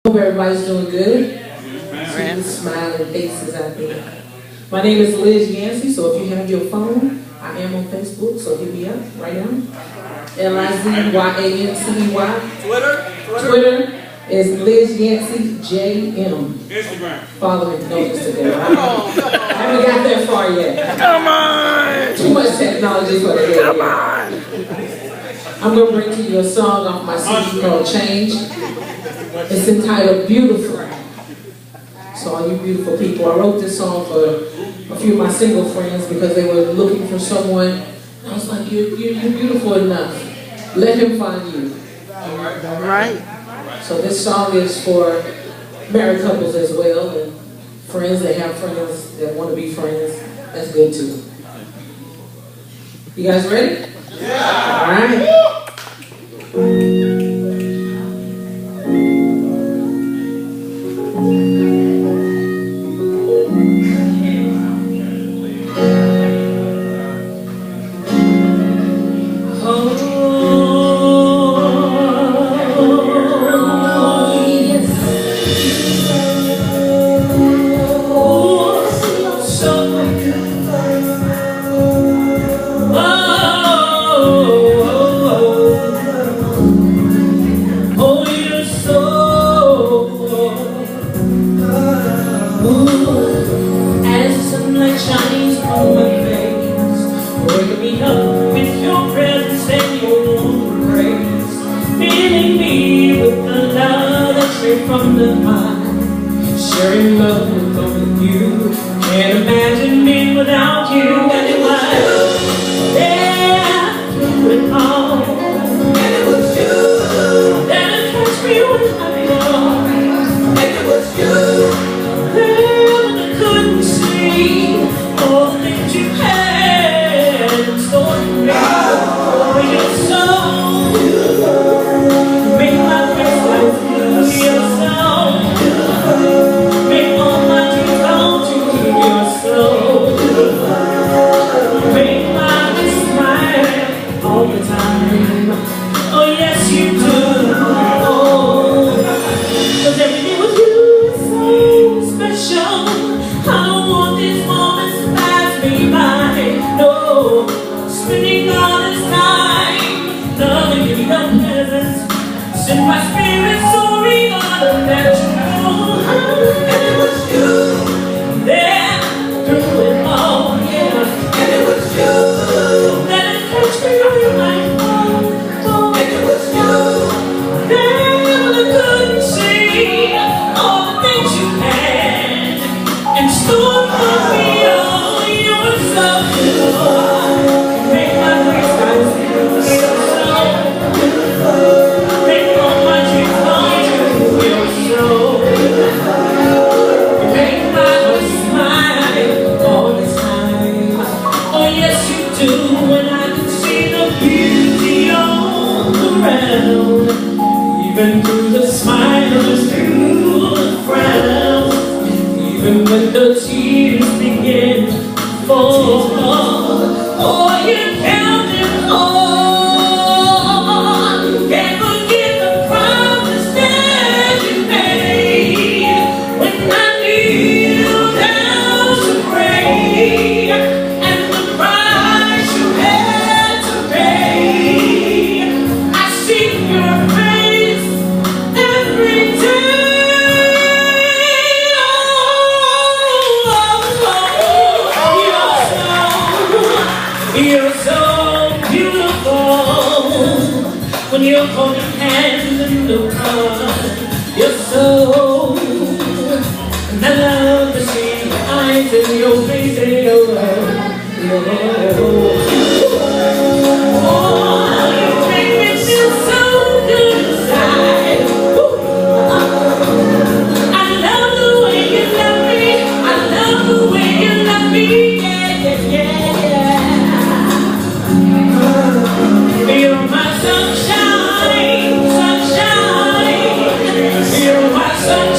Hope everybody's doing good. Sweet smiling faces out there. My name is Liz Yancey, so if you have your phone, I am on Facebook, so hit me up right now. LIZYANCEY. Twitter is Liz Yancey JM. Instagram. Follow me. No, Instagram. I haven't got that far yet. Come on! Too much technology for the day. Come on! I'm going to bring to you a song off my CD called Change. It's entitled Beautiful. So all you beautiful people, I wrote this song for a few of my single friends because they were looking for someone. I was like, you're beautiful enough. Let him find you. All right. So this song is for married couples as well, and friends that have friends that want to be friends. That's good too. You guys ready? Yeah. All right. Shines on my face, waking me up with your presence and your warm embrace, filling me with the love that's straight from the heart, sharing love with only you. Can't imagine me without you, and it was there through it all, and it was you that catch me when I fall, and it was you that I couldn't see. All the things you had in store for me. Oh, you're so beautiful. Make my face like blue. You're so beautiful. Make all my dreams come true. You're so beautiful. Make my face smile all the time. Oh, yes, you do. Oh, 'cause everything with you is so special. I don't want this moment to pass me by. No, spending all this time loving you, your presence. Send my spirit soaring on that you know. And it was you there through it all, yeah. And it was you that touched me with my heart. And it was you that I couldn't see all the things you had in store for me. Oh, you're so beautiful. Make my dreams come true. You're so beautiful. Make all my dreams come true. You're so beautiful. Make my heart smile all the time. Oh, yes, you do. When I can see the beauty all around, even through the smiles, through the frowns. Even when the tears begin to fall, oh, you're counting on. Can't forget the promise that you made when I kneel down to pray, and the price you had to pay. I see your face every day. You're so beautiful when you're holding hands in the car. You're so, and I love to see your eyes and your face and your love. Oh, you make me feel so good inside. I love the way you love me. I love the way you love me. Yeah, yeah, yeah. You're my sunshine, sunshine. You're my sunshine.